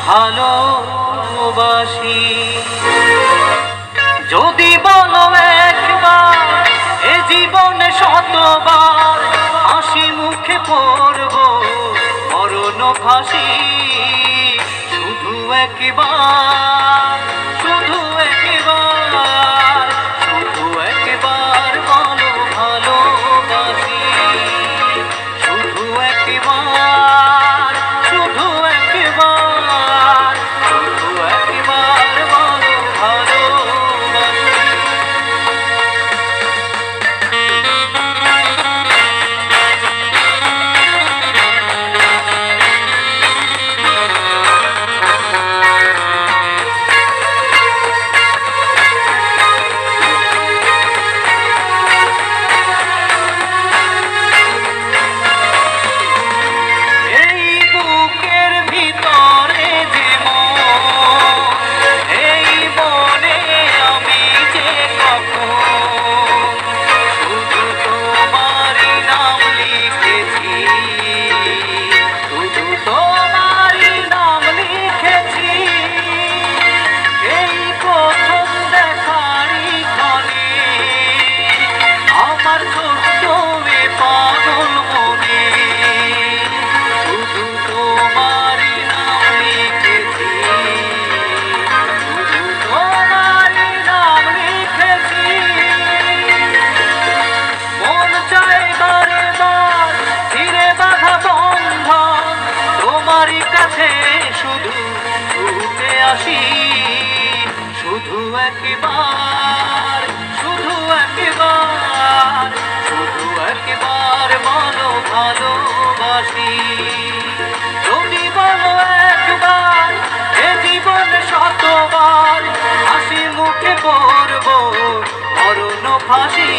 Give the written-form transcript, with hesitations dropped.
ভালোবাসি। যদি বলো একবার এ জীবনে শতবার হাসি মুখে পড়ব মরণ ফাঁসি। শুধু একবার, শুধু একবার, শুধু একবার বলো ভালোবাসি। শুধু একবার, শুধু একবার, শুধু একবার বলো ভালোবাসি। শুধু ছুটে আসি, শুধু একবার, শুধু একবার, শুধু একবার বলো ভালোবাসি। যদি বলো একবার এ জীবন শতবার হাসি মুখে পড়ব মরণ ফাঁসি।